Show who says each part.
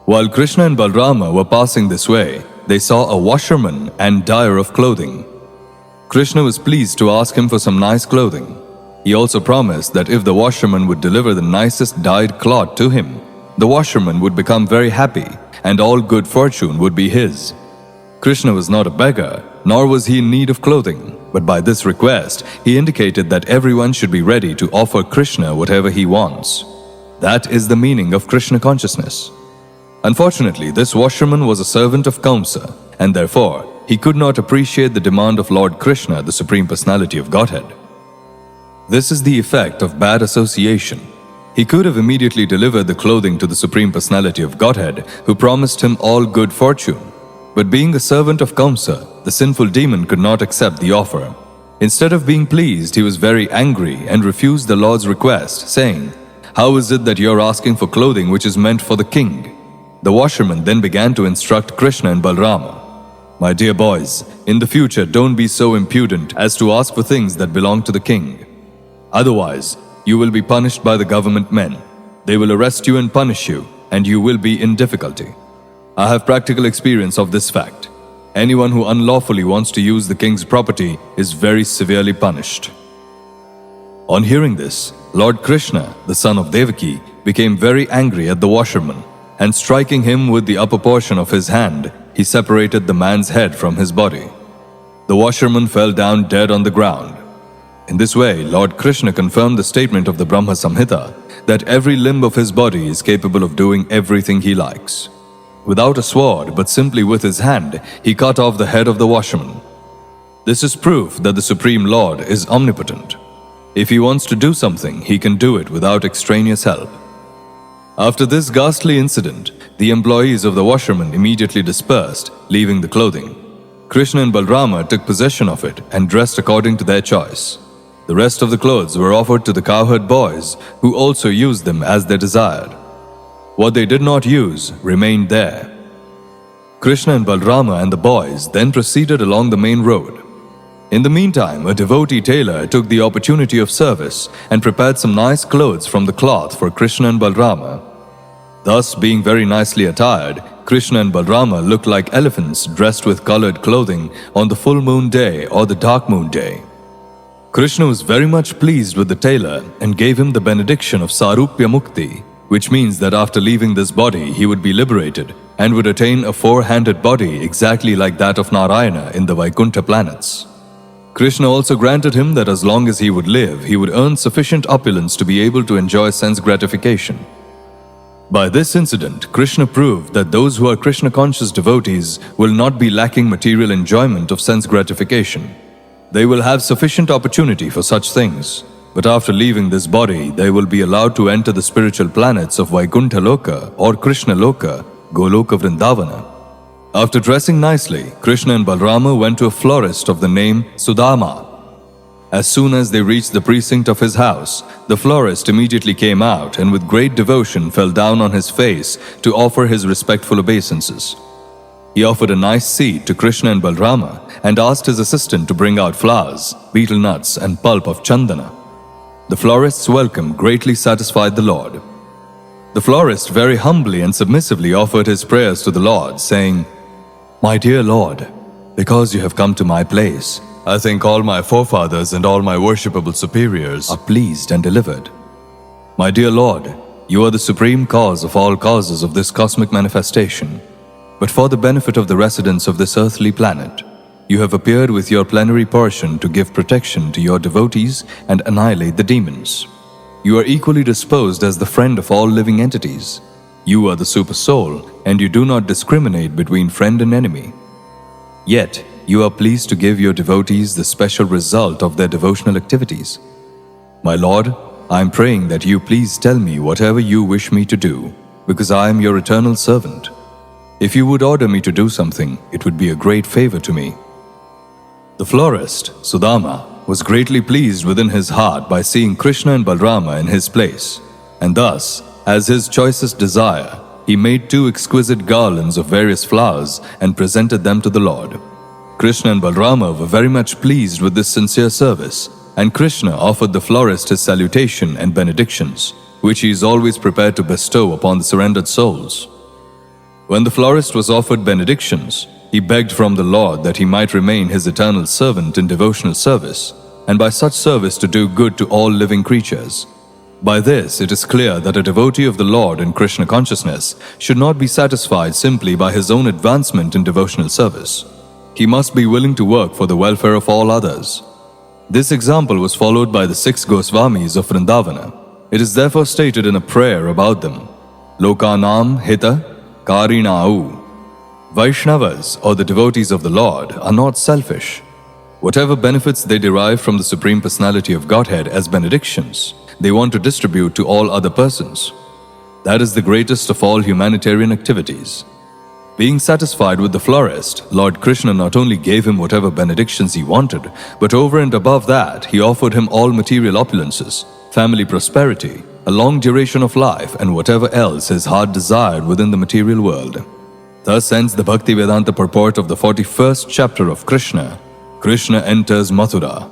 Speaker 1: While Krishna and Balrama were passing this way, they saw a washerman and dyer of clothing. Krishna was pleased to ask him for some nice clothing. He also promised that if the washerman would deliver the nicest dyed cloth to him, the washerman would become very happy and all good fortune would be his. Krishna was not a beggar, nor was he in need of clothing, but by this request, he indicated that everyone should be ready to offer Krishna whatever he wants. That is the meaning of Krishna consciousness. Unfortunately, this washerman was a servant of Kamsa, and therefore, he could not appreciate the demand of Lord Krishna, the Supreme Personality of Godhead. This is the effect of bad association. He could have immediately delivered the clothing to the Supreme Personality of Godhead, who promised him all good fortune. But being a servant of Kamsa, the sinful demon could not accept the offer. Instead of being pleased, he was very angry and refused the Lord's request, saying, "How is it that you are asking for clothing which is meant for the king?" The washerman then began to instruct Krishna and Balrama. "My dear boys, in the future don't be so impudent as to ask for things that belong to the king. Otherwise, you will be punished by the government men. They will arrest you and punish you, and you will be in difficulty. I have practical experience of this fact. Anyone who unlawfully wants to use the king's property is very severely punished." On hearing this, Lord Krishna, the son of Devaki, became very angry at the washerman, and striking him with the upper portion of his hand, he separated the man's head from his body. The washerman fell down dead on the ground. In this way, Lord Krishna confirmed the statement of the Brahma Samhita that every limb of his body is capable of doing everything he likes. Without a sword, but simply with his hand, he cut off the head of the washerman. This is proof that the Supreme Lord is omnipotent. If he wants to do something, he can do it without extraneous help. After this ghastly incident, the employees of the washerman immediately dispersed, leaving the clothing. Krishna and Balrama took possession of it and dressed according to their choice. The rest of the clothes were offered to the cowherd boys, who also used them as they desired. What they did not use remained there. Krishna and Balrama and the boys then proceeded along the main road. In the meantime, a devotee tailor took the opportunity of service and prepared some nice clothes from the cloth for Krishna and Balrama. Thus, being very nicely attired, Krishna and Balrama looked like elephants dressed with colored clothing on the full moon day or the dark moon day. Krishna was very much pleased with the tailor and gave him the benediction of Sarupya Mukti, which means that after leaving this body, he would be liberated and would attain a four-handed body exactly like that of Narayana in the Vaikuntha planets. Krishna also granted him that as long as he would live, he would earn sufficient opulence to be able to enjoy sense gratification. By this incident, Krishna proved that those who are Krishna-conscious devotees will not be lacking material enjoyment of sense gratification. They will have sufficient opportunity for such things, but after leaving this body, they will be allowed to enter the spiritual planets of Vaikuntha Loka or Krishna Loka, Goloka Vrindavana. After dressing nicely, Krishna and Balrama went to a florist of the name Sudama. As soon as they reached the precinct of his house, the florist immediately came out and with great devotion fell down on his face to offer his respectful obeisances. He offered a nice seat to Krishna and Balrama and asked his assistant to bring out flowers, betel nuts and pulp of chandana. The florist's welcome greatly satisfied the Lord. The florist very humbly and submissively offered his prayers to the Lord, saying, "My dear Lord, because you have come to my place, I think all my forefathers and all my worshipable superiors are pleased and delivered. My dear Lord, you are the supreme cause of all causes of this cosmic manifestation. But for the benefit of the residents of this earthly planet, you have appeared with your plenary portion to give protection to your devotees and annihilate the demons. You are equally disposed as the friend of all living entities. You are the super soul, and you do not discriminate between friend and enemy. Yet, you are pleased to give your devotees the special result of their devotional activities. My Lord, I am praying that you please tell me whatever you wish me to do, because I am your eternal servant. If you would order me to do something, it would be a great favor to me." The florist, Sudama, was greatly pleased within his heart by seeing Krishna and Balrama in his place, and thus, as his choicest desire, he made 2 exquisite garlands of various flowers and presented them to the Lord. Krishna and Balrama were very much pleased with this sincere service, and Krishna offered the florist his salutation and benedictions, which he is always prepared to bestow upon the surrendered souls. When the florist was offered benedictions, he begged from the Lord that he might remain his eternal servant in devotional service, and by such service to do good to all living creatures. By this, it is clear that a devotee of the Lord in Krishna consciousness should not be satisfied simply by his own advancement in devotional service. He must be willing to work for the welfare of all others. This example was followed by the 6 Goswamis of Vrindavana. It is therefore stated in a prayer about them, Lokanam Hita Karinau. Vaishnavas, or the devotees of the Lord, are not selfish. Whatever benefits they derive from the Supreme Personality of Godhead as benedictions, they want to distribute to all other persons. That is the greatest of all humanitarian activities. Being satisfied with the florist, Lord Krishna not only gave him whatever benedictions he wanted, but over and above that, he offered him all material opulences, family prosperity, a long duration of life, and whatever else his heart desired within the material world. Thus ends the Bhakti Vedanta purport of the 41st chapter of Krishna. Krishna enters Mathura.